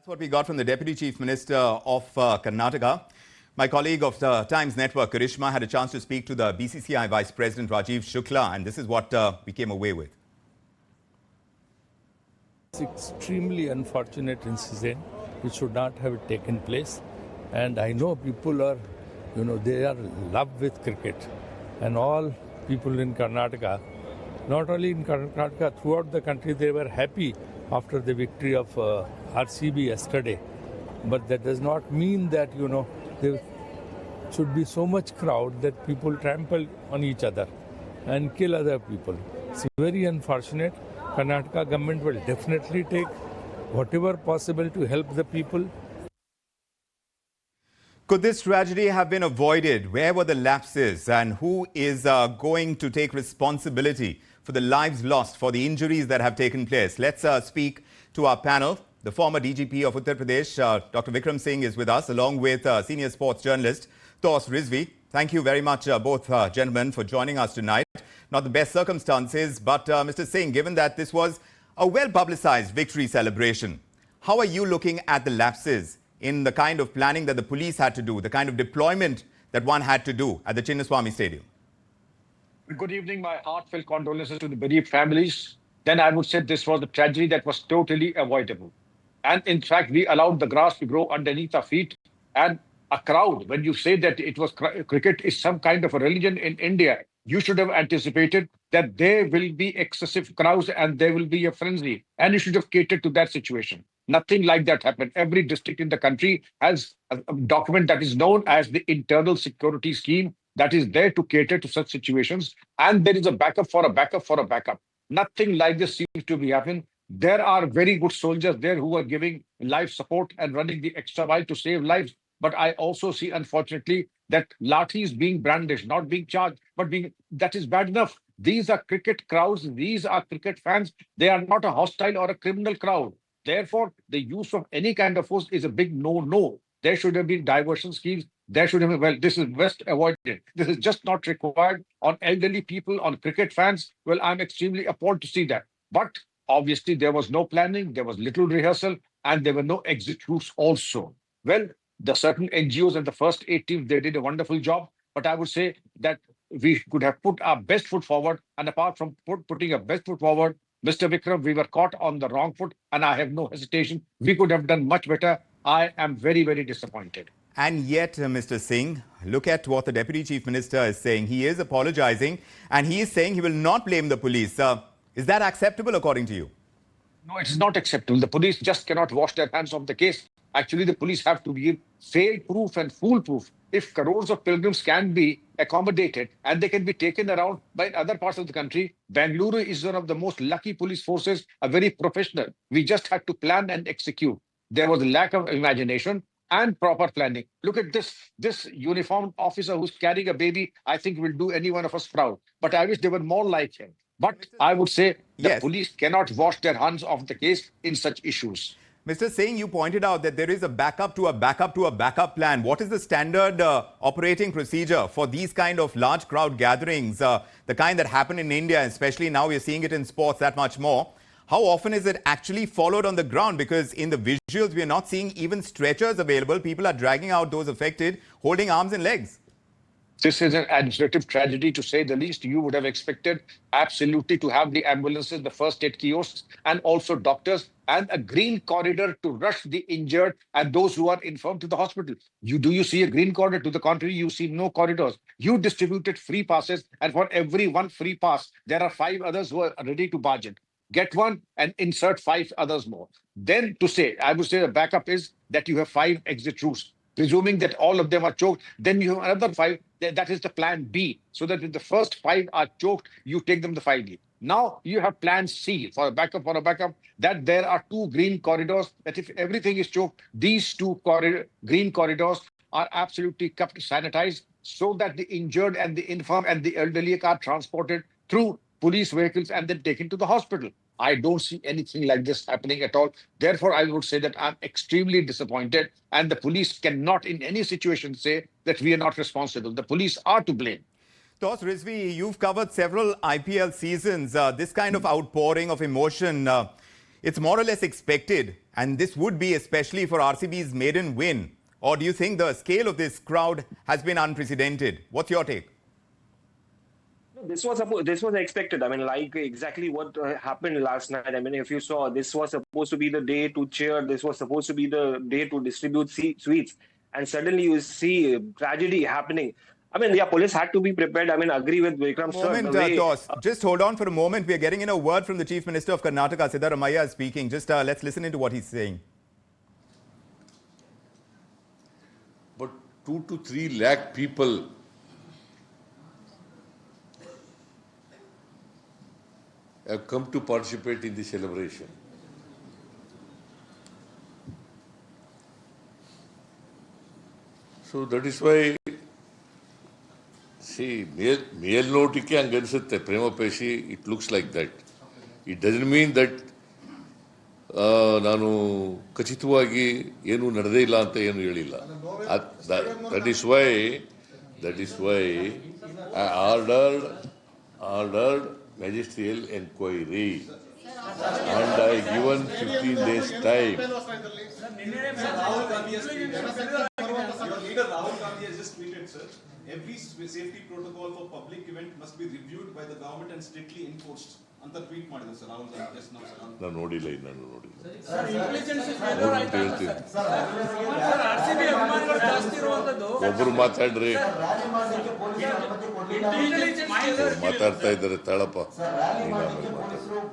What we got from the Deputy Chief Minister of Karnataka. My colleague of the Times Network, Karishma, had a chance to speak to the BCCI Vice President Rajiv Shukla, and this is what we came away with. It's extremely unfortunate incident which should not have taken place. And I know people are, they are in love with cricket. And all people in Karnataka, not only in Karnataka, throughout the country, they were happy after the victory of RCB yesterday. But that does not mean that, there should be so much crowd that people trample on each other and kill other people. It's very unfortunate. Karnataka government will definitely take whatever possible to help the people. Could this tragedy have been avoided? Where were the lapses? And who is going to take responsibility for the lives lost, for the injuries that have taken place? Let's speak to our panel. The former DGP of Uttar Pradesh, Dr. Vikram Singh, is with us, along with senior sports journalist Tos Rizvi. Thank you very much, both gentlemen, for joining us tonight. Not the best circumstances, but Mr. Singh, given that this was a well-publicized victory celebration, how are you looking at the lapses in the kind of planning that the police had to do, the kind of deployment that one had to do at the Chinnaswamy Stadium? Good evening. My heartfelt condolences to the bereaved families. Then I would say this was a tragedy that was totally avoidable. And in fact, we allowed the grass to grow underneath our feet. And a crowd, when you say that it was cricket is some kind of a religion in India, you should have anticipated that there will be excessive crowds and there will be a frenzy. And you should have catered to that situation. Nothing like that happened. Every district in the country has a document that is known as the internal security scheme that is there to cater to such situations. And there is a backup for a backup for a backup. Nothing like this seems to be happening. There are very good soldiers there who are giving life support and running the extra mile to save lives. But I also see, unfortunately, that lathis being brandished, not being charged, but that is bad enough. These are cricket crowds. These are cricket fans. They are not a hostile or a criminal crowd. Therefore, the use of any kind of force is a big no-no. There should have been diversion schemes. There should have been, well, this is best avoided. This is just not required on elderly people, on cricket fans. Well, I'm extremely appalled to see that. But obviously, there was no planning, there was little rehearsal, and there were no exit routes also. Well, the certain NGOs and the first aid teams, they did a wonderful job. But I would say that we could have put our best foot forward. And apart from putting our best foot forward, Mr. Vikram, we were caught on the wrong foot, and I have no hesitation. We could have done much better. I am very, very disappointed. And yet, Mr. Singh, look at what the Deputy Chief Minister is saying. He is apologizing, and he is saying he will not blame the police. Is that acceptable according to you? No, it's not acceptable. The police just cannot wash their hands of the case. Actually, the police have to be fail-proof and fool-proof. If crores of pilgrims can be accommodated and they can be taken around by other parts of the country, Bengaluru is one of the most lucky police forces, a very professional. We just had to plan and execute. There was a lack of imagination and proper planning. Look at this uniformed officer who's carrying a baby, I think will do any one of us proud. But I wish they were more like him. But I would say the police cannot wash their hands of the case in such issues. Mr. Singh, you pointed out that there is a backup to a backup to a backup plan. What is the standard operating procedure for these kind of large crowd gatherings, the kind that happen in India, especially now we're seeing it in sports that much more? How often is it actually followed on the ground? Because in the visuals, we are not seeing even stretchers available. People are dragging out those affected, holding arms and legs. This is an administrative tragedy, to say the least. You would have expected absolutely to have the ambulances, the first aid kiosks, and also doctors, and a green corridor to rush the injured and those who are infirm to the hospital. Do you see a green corridor? To the contrary, you see no corridors. You distributed free passes, and for every one free pass, there are 5 others who are ready to barge in. Get one and insert 5 others more. Then to say, I would say the backup is that you have 5 exit routes. Presuming that all of them are choked, then you have another 5. That is the plan B. So that if the first 5 are choked, you take them the 5B. Now you have plan C for a backup, that there are 2 green corridors, that if everything is choked, these 2 green corridors are absolutely kept sanitized so that the injured and the infirm and the elderly are transported through police vehicles and then taken to the hospital. I don't see anything like this happening at all. Therefore, I would say that I'm extremely disappointed, and the police cannot in any situation say that we are not responsible. The police are to blame. Tos Rizvi, you've covered several IPL seasons. This kind of outpouring of emotion, it's more or less expected, and this would be especially for RCB's maiden win? Or do you think the scale of this crowd has been unprecedented? What's your take? This was expected. I mean, like exactly what happened last night. I mean, if you saw, this was supposed to be the day to cheer. This was supposed to be the day to distribute sweets, and suddenly you see tragedy happening. I mean, yeah, police had to be prepared. I mean, agree with Vikram sir. Moment, Toss. Just hold on for a moment. We are getting in a word from the Chief Minister of Karnataka, Siddaramaiah, is speaking. Just let's listen into what he's saying. But 2 to 3 lakh people have come to participate in the celebration. So that is why, see, ಮೇಲ್ನೋಟಕ್ಕೆ ಹಂಗನ್ಸುತ್ತೆ ಪ್ರೇಮ ಪೇಶಿ, it looks like that. It doesn't mean that ನಾನು ಖಚಿತವಾಗಿ ಏನು ನಡೆದೇ ಇಲ್ಲ ಅಂತ ಏನು ಹೇಳಿಲ್ಲ. That is why I ordered magisterial inquiry and I given 15 days time. Rahul Gandhi has just tweeted, sir, every safety protocol for public event must be reviewed by the government and strictly enforced. ಅಂತ tweet ಮಾಡಿದ್ರು sir Rahul Gandhi just now sir. ನಾನು ನೋಡಿಲ್ಲ. ಒಬ್ಬರು ಮಾತಾಡ್ರಿ, ಮಾತಾಡ್ತಾ ಇದ್ದಾರೆ ತಾಳಪ್ಪ.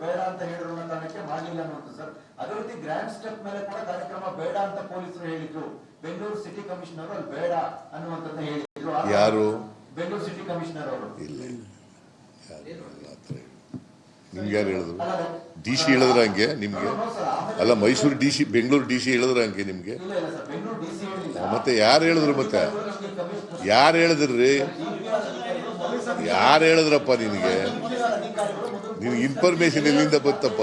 ಬೇಡ ಅಂತ ಹೇಳಿದ್ರು ಅನ್ನೋದಕ್ಕೆ ಮಾಡಲಿಲ್ಲ ಅನ್ನೋದು ಸರ್. ಅದೇ ರೀತಿ ಗ್ರ್ಯಾಂಡ್ ಸ್ಟೆಪ್ ಮೇಲೆ ಕೂಡ ಕಾರ್ಯಕ್ರಮ ಬೇಡ ಅಂತ ಪೊಲೀಸರು ಹೇಳಿದ್ರು. ಬೆಂಗಳೂರು ಸಿಟಿ ಕಮಿಷನರ್ ಅಲ್ಲಿ ಬೇಡ ಅನ್ನುವಂಥದ್ದು ಹೇಳಿದ್ರು. ಯಾರು? ಬೆಂಗಳೂರು ಸಿಟಿ ಕಮಿಷನರ್ ಅವರು. ಇಲ್ಲ, ನಿಮ್ಗೆ ಯಾರು ಹೇಳಿದ್ರು? DC ಹೇಳಿದ್ರ ಹಂಗೆ ನಿಮ್ಗೆ? ಅಲ್ಲ, ಮೈಸೂರು DC, ಬೆಂಗಳೂರು DC ಹೇಳಿದ್ರ ಹಂಗೆ ನಿಮ್ಗೆ? ಮತ್ತೆ ಯಾರು ಹೇಳಿದ್ರು? ಮತ್ತೆ ಯಾರು ಹೇಳಿದ್ರಿ? ಯಾರು ಹೇಳಿದ್ರಪ್ಪ ನಿನಗೆ? ನಿನ್ಗೆ ಇನ್ಫಾರ್ಮೇಶನ್ ಎಲ್ಲಿಂದ ಬಂತಪ್ಪ?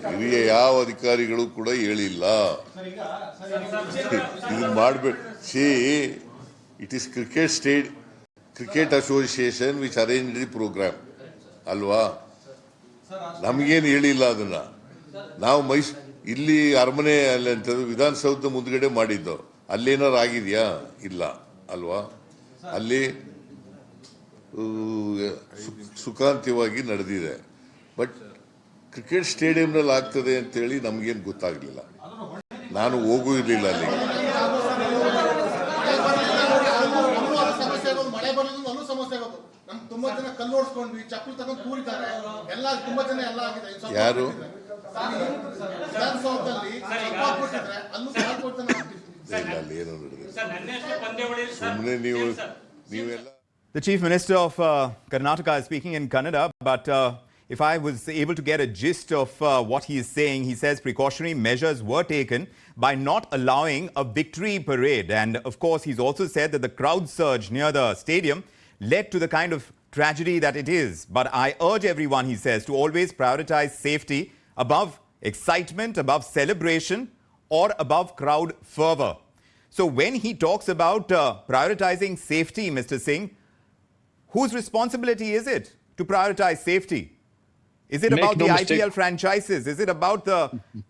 ಹಿರಿಯ ಯಾವ ಅಧಿಕಾರಿಗಳು ಕೂಡ ಹೇಳಿಲ್ಲ. ಇದನ್ನ ಮಾಡ್ಬೇಕು. See, it is cricket association which arrange the programme ಅಲ್ವಾ? ನಮಗೇನು ಹೇಳಿಲ್ಲ ಅದನ್ನ. ನಾವು ಇಲ್ಲಿ ಅರಮನೆ ಅಲ್ಲಿ ಅಂತ ವಿಧಾನಸೌಧ ಮುಂದ್ಗಡೆ ಮಾಡಿದ್ದು. ಅಲ್ಲೇನಾರು ಆಗಿದೆಯಾ? ಇಲ್ಲ ಅಲ್ವಾ? ಅಲ್ಲಿ ಸುಖಾಂತ್ಯವಾಗಿ ನಡೆದಿದೆ. ಬಟ್ ಕ್ರಿಕೆಟ್ ಸ್ಟೇಡಿಯಂನಲ್ಲಿ ಆಗ್ತದೆ ಅಂತೇಳಿ ನಮಗೇನು ಗೊತ್ತಾಗಲಿಲ್ಲ. ನಾನು ಹೋಗೂ ಇರಲಿಲ್ಲ ಅಲ್ಲಿ. ಯಾರು? ಅಲ್ಲಿ ಏನೋ ನಡೆದಿದೆ. ಸುಮ್ಮನೆ ನೀವೆಲ್ಲ. The Chief Minister of Karnataka is speaking in Kannada, but if I was able to get a gist of what he is saying, he says precautionary measures were taken by not allowing a victory parade. And of course, he's also said that the crowd surge near the stadium led to the kind of tragedy that it is. But I urge everyone, he says, to always prioritize safety above excitement, above celebration, or above crowd fervor. So when he talks about prioritizing safety, Mr. Singh, whose responsibility is it to prioritize safety? Is it about the IPL franchises? Is it about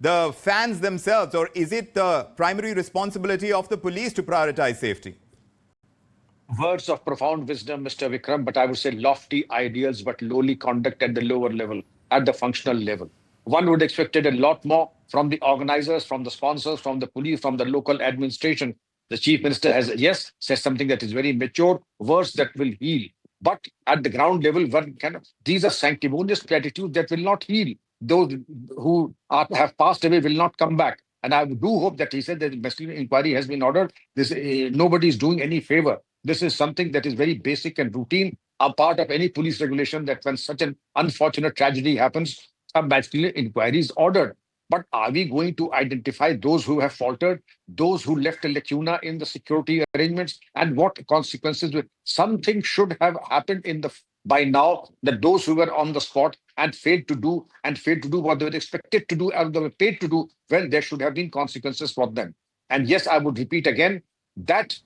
the fans themselves? Or is it the primary responsibility of the police to prioritize safety? Words of profound wisdom, Mr. Vikram, but I would say lofty ideals, but lowly conduct at the lower level, at the functional level. One would expect it a lot more from the organizers, from the sponsors, from the police, from the local administration. The Chief Minister has, yes, said something that is very mature, words that will heal. But at the ground level, these are sanctimonious platitudes that will not heal. Those who have passed away will not come back. And I do hope that he said that the investigative inquiry has been ordered. Nobody is doing any favor. This is something that is very basic and routine, a part of any police regulation, that when such an unfortunate tragedy happens, a investigative inquiry is ordered. But are we going to identify those who have faltered, those who left a lacuna in the security arrangements, and what consequences will something should have happened by now, that those who were on the spot and failed to do what they were expected to do and they were paid to do, well, there should have been consequences for them. And yes, I would repeat again that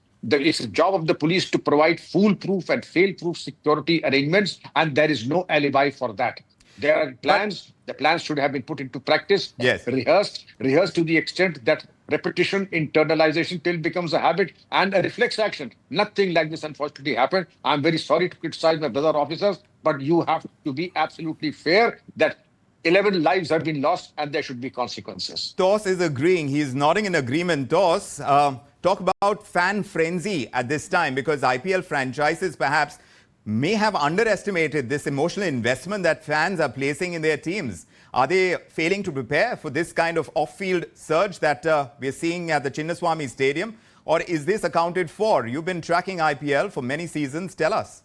it's the job of the police to provide foolproof and fail-proof security arrangements, and there is no alibi for that. There are plans. The plans should have been put into practice, Yes. rehearsed to the extent that repetition, internalization till becomes a habit and a reflex action. Nothing like this unfortunately happened. I'm very sorry to criticize my brother officers, but you have to be absolutely fair that 11 lives have been lost and there should be consequences. Toss is agreeing. He is nodding in agreement. Toss, talk about fan frenzy at this time, because IPL franchises perhaps may have underestimated this emotional investment that fans are placing in their teams. Are they failing to prepare for this kind of off-field surge that we're seeing at the Chinnaswamy Stadium? Or is this accounted for? You've been tracking IPL for many seasons. Tell us.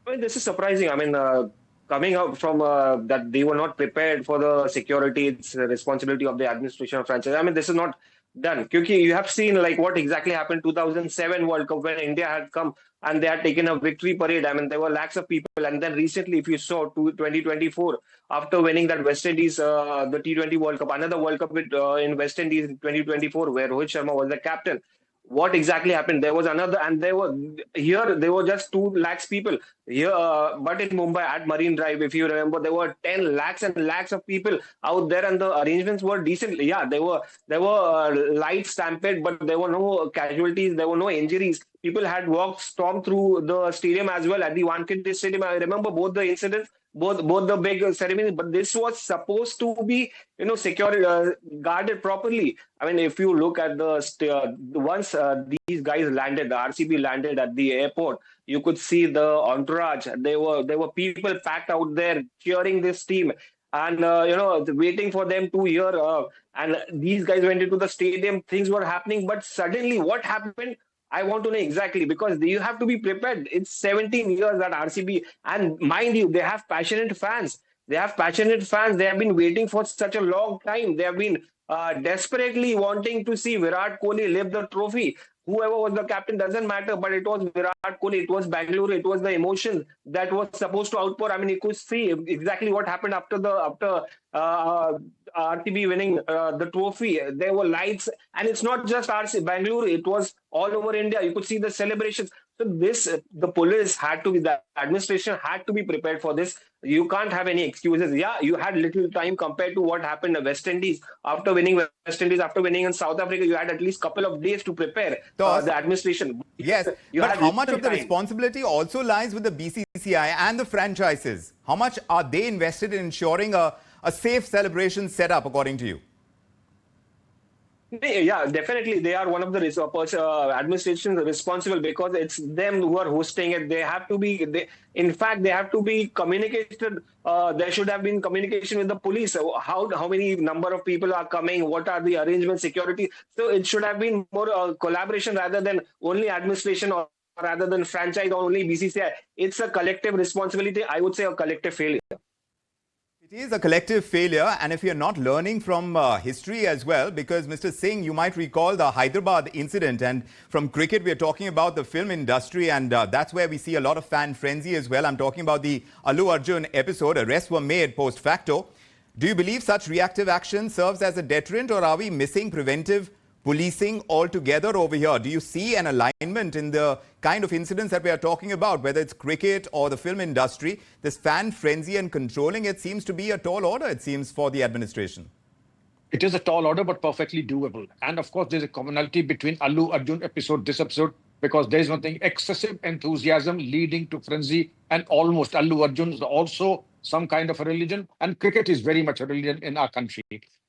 I mean, this is surprising. I mean, coming out from that they were not prepared for the security, it's the responsibility of the administration of franchise. I mean, this is not done. Because you have seen like what exactly happened 2007 World Cup when India had come and they had taken a victory parade. I mean, there were lakhs of people. And then recently, if you saw 2024, after winning that West Indies, the T20 World Cup, another World Cup in West Indies in 2024, where Rohit Sharma was the captain. What exactly happened? There was another, and there were just 2 lakhs people here, but in Mumbai at Marine Drive, if you remember, there were 10 lakhs and lakhs of people out there, and the arrangements were decent. Yeah, there were light stampede, but there were no casualties, there were no injuries. People had stormed through the stadium as well at the Wankhede Stadium. I remember both the incidents. Both the big ceremonies, but this was supposed to be, secure, guarded properly. I mean, if you look at once these guys landed, the RCB landed at the airport, you could see the entourage. There were people packed out there cheering this team, and waiting for them to hear. And these guys went into the stadium. Things were happening, but suddenly, what happened? I want to know exactly, because you have to be prepared. It's 17 years at RCB. And mind you, they have passionate fans. They have been waiting for such a long time. They have been desperately wanting to see Virat Kohli lift the trophy. Whoever was the captain doesn't matter, but it was Virat Kohli, it was Bengaluru, it was the emotion that was supposed to outpour. I mean, you could see exactly what happened after RCB winning the trophy. There were lights, and it's not just RCB Bengaluru; it was all over India. You could see the celebrations. So the police had to be, the administration had to be prepared for this. You can't have any excuses. Yeah, you had little time compared to what happened in West Indies. After winning in South Africa, you had at least a couple of days to prepare the administration. Yes, but how much of the responsibility also lies with the BCCI and the franchises? How much are they invested in ensuring a safe celebration setup, according to you? Yeah, definitely. They are one of the administrations responsible, because it's them who are hosting it. They have to be, in fact, they have to be communicated. There should have been communication with the police. How many number of people are coming? What are the arrangements, security? So it should have been more collaboration rather than only administration, or rather than franchise or only BCCI. It's a collective responsibility. I would say a collective failure. It is a collective failure, and if you're not learning from history as well, because Mr. Singh, you might recall the Hyderabad incident, and from cricket we're talking about the film industry, and that's where we see a lot of fan frenzy as well. I'm talking about the Allu Arjun episode. Arrests were made post facto. Do you believe such reactive action serves as a deterrent, or are we missing preventive policing altogether over here? Do you see an alignment in the kind of incidents that we are talking about, whether it's cricket or the film industry? This fan frenzy and controlling it seems to be a tall order, it seems, for the administration. It is a tall order, but perfectly doable. And of course, there's a commonality between Allu Arjun episode, this episode, because there's nothing excessive enthusiasm leading to frenzy. And almost Allu Arjun is also some kind of a religion. And cricket is very much a religion in our country.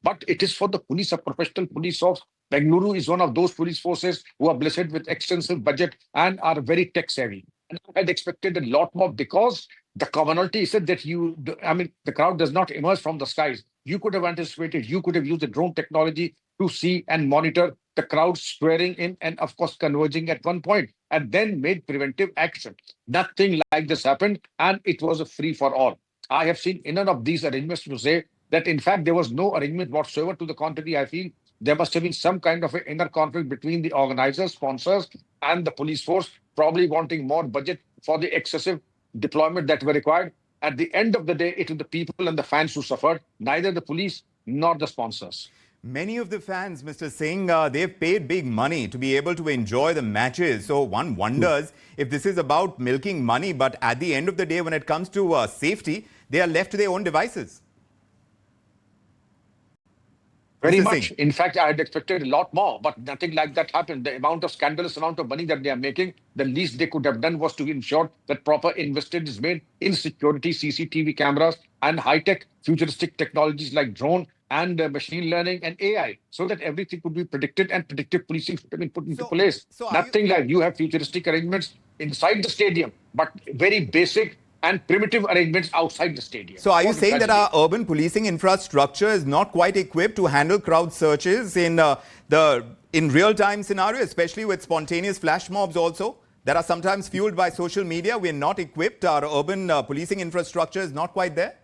But it is for the police, a professional police force. Bengaluru is one of those police forces who are blessed with extensive budget and are very tech savvy. And I had expected a lot more, because the commonality said that the crowd does not emerge from the skies. You could have anticipated, you could have used the drone technology to see and monitor the crowd swearing in and, of course, converging at one point, and then made preventive action. Nothing like this happened, and it was a free for all. I have seen enough of these arrangements to say that, in fact, there was no arrangement whatsoever. To the contrary, I feel there must have been some kind of an inner conflict between the organizers, sponsors, and the police force, probably wanting more budget for the excessive deployment that were required. At the end of the day, it was the people and the fans who suffered, neither the police nor the sponsors. Many of the fans, Mr. Singh, they've paid big money to be able to enjoy the matches. So one wonders if this is about milking money, but at the end of the day, when it comes to safety, they are left to their own devices. Very Mr. much. Singh. In fact, I had expected a lot more, but nothing like that happened. The scandalous amount of money that they are making, the least they could have done was to ensure that proper investment is made in security, CCTV cameras, and high-tech futuristic technologies like drone and machine learning and AI, so that everything could be predicted and predictive policing should have been put into place. So are Nothing like you have futuristic arrangements inside the stadium, but very basic and primitive arrangements outside the stadium. So are you What a saying that tragedy. our urban policing infrastructure is not quite equipped to handle crowd searches in real-time scenario, especially with spontaneous flash mobs also that are sometimes fueled by social media? We're not equipped. Our urban policing infrastructure is not quite there.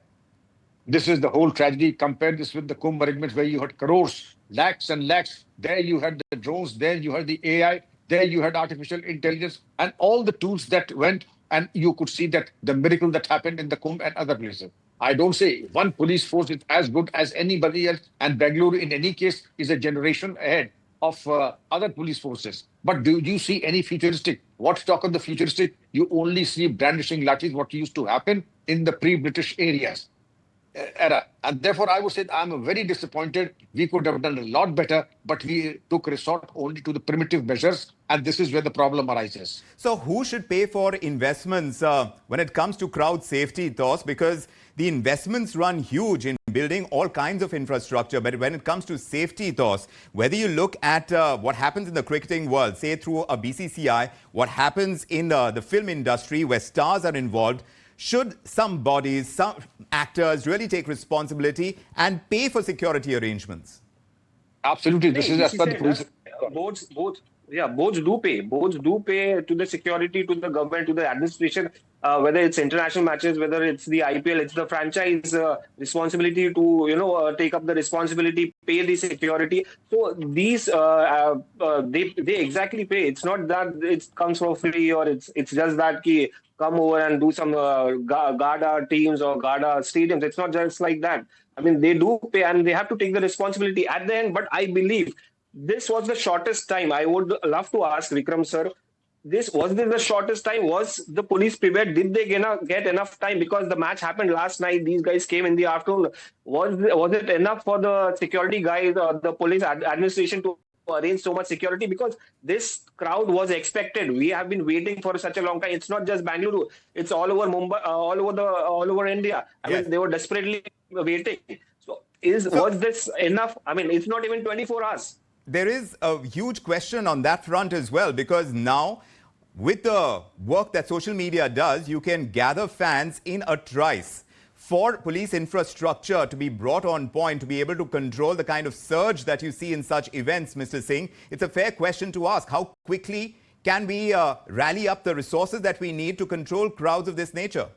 This is the whole tragedy. Compare this with the Kumbh arrangements where you had crores, lakhs and lakhs. There you had the drones, there you had the AI, there you had artificial intelligence and all the tools that went, and you could see that the miracle that happened in the Kumbh and other places. I don't say one police force is as good as anybody else, and Bengaluru in any case is a generation ahead of other police forces. But do you see any futuristic? What talk of the futuristic? You only see brandishing lathis, what used to happen in the pre-British areas. Era. And therefore, I would say I'm very disappointed. We could have done a lot better, but we took resort only to the primitive measures, and this is where the problem arises. So who should pay for investments when it comes to crowd safety, Thos? Because the investments run huge in building all kinds of infrastructure. But when it comes to safety, Thos, whether you look at what happens in the cricketing world, say through a BCCI, what happens in the film industry where stars are involved, should some bodies, some actors really take responsibility and pay for security arrangements? Absolutely. This is as per the police. Boards do pay. Boards do pay to the security, to the government, to the administration, whether it's international matches, whether it's the IPL, it's the franchise responsibility to, take up the responsibility, pay the security. So these, they exactly pay. It's not that it comes for free or it's just that ki come over and do some guard our teams or guard our stadiums. It's not just like that. I mean, they do pay and they have to take the responsibility at the end. But I believe this was the shortest time. I would love to ask Vikram sir, this the shortest time? Was the police prepared? Did they get enough time? Because the match happened last night. These guys came in the afternoon. Was it enough for the security guys or the police administration to arrange so much security? Because this crowd was expected. We have been waiting for such a long time. It's not just Bengaluru. It's all over Mumbai, all over India. I mean, they were desperately waiting. So was this enough? I mean, it's not even 24 hours. There is a huge question on that front as well, because now with the work that social media does, you can gather fans in a trice. For police infrastructure to be brought on point, to be able to control the kind of surge that you see in such events, Mr. Singh, it's a fair question to ask. How quickly can we rally up the resources that we need to control crowds of this nature?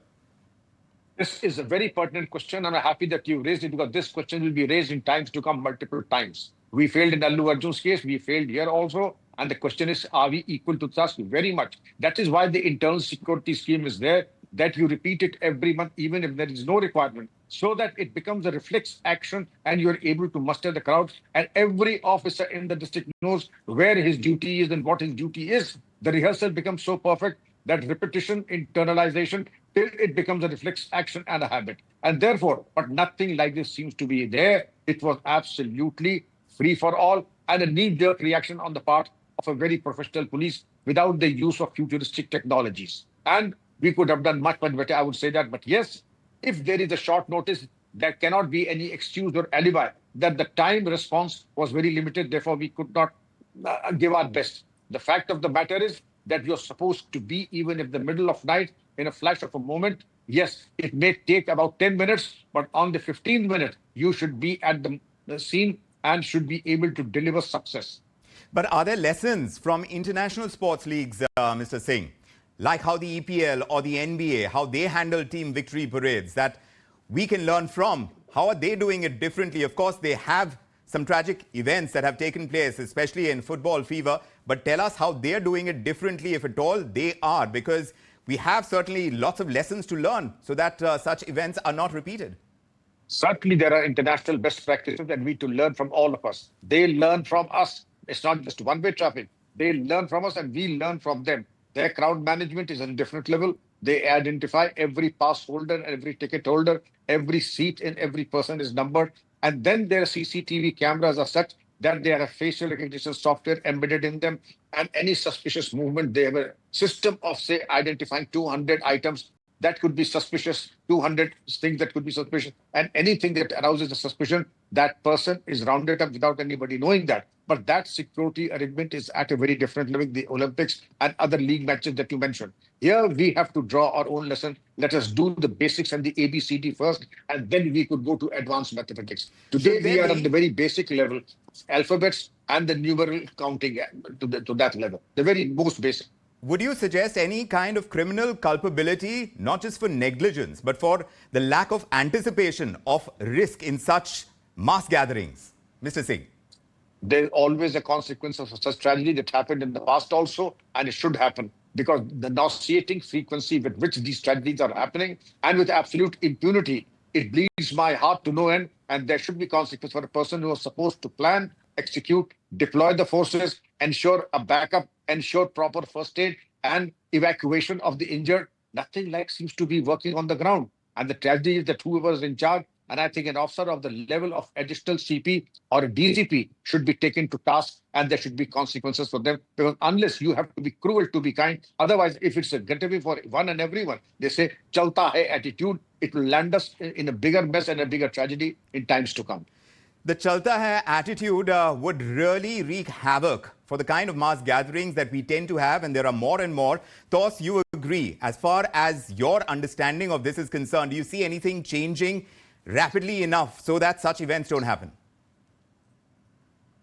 This is a very pertinent question, and I'm happy that you raised it, because this question will be raised in times to come multiple times. We failed in Allu Arjun's case, we failed here also. And the question is, are we equal to task? Very much. That is why the internal security scheme is there, that you repeat it every month, even if there is no requirement, so that it becomes a reflex action and you're able to muster the crowds. And every officer in the district knows where his duty is and what his duty is. The rehearsal becomes so perfect that repetition, internalization, till it becomes a reflex action and a habit. And therefore, but nothing like this seems to be there. It was absolutely free for all and a knee-jerk reaction on the part of a very professional police without the use of futuristic technologies. And we could have done much better, I would say that. But yes, if there is a short notice, there cannot be any excuse or alibi that the time response was very limited. Therefore, we could not give our best. The fact of the matter is that you're supposed to be, even if the middle of night, in a flash of a moment. Yes, it may take about 10 minutes, but on the 15th minute, you should be at the scene and should be able to deliver success. But are there lessons from international sports leagues, Mr. Singh, like how the EPL or the NBA, how they handle team victory parades, that we can learn from? How are they doing it differently? Of course, they have some tragic events that have taken place, especially in football fever. But tell us how they're doing it differently, if at all they are, because we have certainly lots of lessons to learn so that such events are not repeated. Certainly, there are international best practices that we need to learn from all of us. They learn from us. It's not just one-way traffic. They learn from us and we learn from them. Their crowd management is on a different level. They identify every pass holder, every ticket holder, every seat in every person is numbered. And then their CCTV cameras are such that they have a facial recognition software embedded in them. And any suspicious movement, they have a system of, say, identifying 200 items that could be suspicious, 200 things that could be suspicious, and anything that arouses a suspicion, that person is rounded up without anybody knowing that. But that security arrangement is at a very different level, the Olympics and other league matches that you mentioned. Here we have to draw our own lesson. Let us do the basics and the ABCD first, and then we could go to advanced mathematics. Today we are at the very basic level, alphabets and the numeral counting to that level, the very most basic. Would you suggest any kind of criminal culpability, not just for negligence, but for the lack of anticipation of risk in such mass gatherings? Mr. Singh. There's always a consequence of such tragedy that happened in the past also, and it should happen, because the nauseating frequency with which these tragedies are happening and with absolute impunity, it bleeds my heart to no end, and there should be consequence for a person who was supposed to plan, execute, deploy the forces, ensure a backup, ensure proper first aid and evacuation of the injured. Nothing like seems to be working on the ground. And the tragedy is that whoever is in charge, and I think an officer of the level of additional CP or a DGP should be taken to task, and there should be consequences for them. Because unless you have to be cruel to be kind, otherwise, if it's a getaway for one and everyone, they say, chalta hai attitude, it will land us in a bigger mess and a bigger tragedy in times to come. The chalta hai attitude would really wreak havoc for the kind of mass gatherings that we tend to have, and there are more and more. Tos, you agree. As far as your understanding of this is concerned, do you see anything changing rapidly enough so that such events don't happen?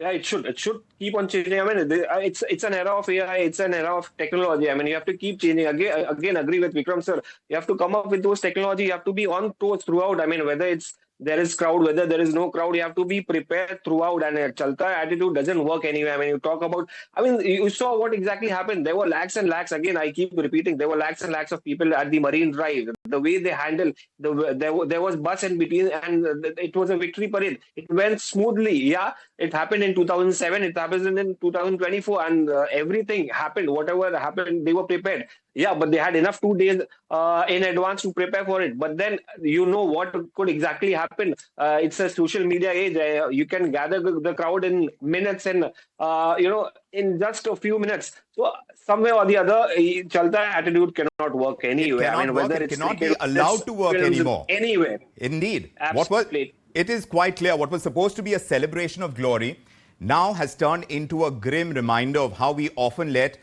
Yeah, it should. It should keep on changing. I mean, it's an era of AI. It's an era of technology. I mean, you have to keep changing. Again, agree with Vikram sir. You have to come up with those technology. You have to be on toes throughout. I mean, whether there is crowd, whether there is no crowd, you have to be prepared throughout. And a chalta attitude doesn't work anyway. I mean, you talk about, I mean, you saw what exactly happened. There were lakhs and lakhs. Again, I keep repeating, there were lakhs and lakhs of people at the Marine Drive. The way they handled, there was bus in between, and it was a victory parade. It went smoothly. Yeah, it happened in 2007. It happens in 2024, and everything happened. Whatever happened, they were prepared. Yeah, but they had enough 2 days in advance to prepare for it. But then you know what could exactly happen. It's a social media age. You can gather the crowd in minutes and, in just a few minutes. So somewhere or the other, chalta attitude cannot work anywhere. It cannot work. It cannot be allowed to work anymore. Anywhere. Indeed. Absolutely. It is quite clear what was supposed to be a celebration of glory now has turned into a grim reminder of how we often let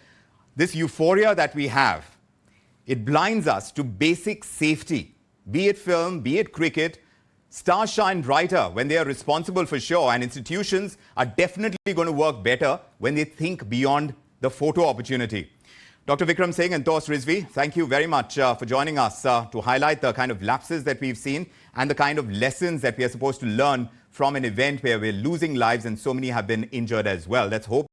this euphoria that we have, it blinds us to basic safety. Be it film, be it cricket, stars shine brighter when they are responsible for sure, and institutions are definitely going to work better when they think beyond the photo opportunity. Dr. Vikram Singh and Tos Rizvi, thank you very much for joining us to highlight the kind of lapses that we've seen and the kind of lessons that we are supposed to learn from an event where we're losing lives and so many have been injured as well. Let's hope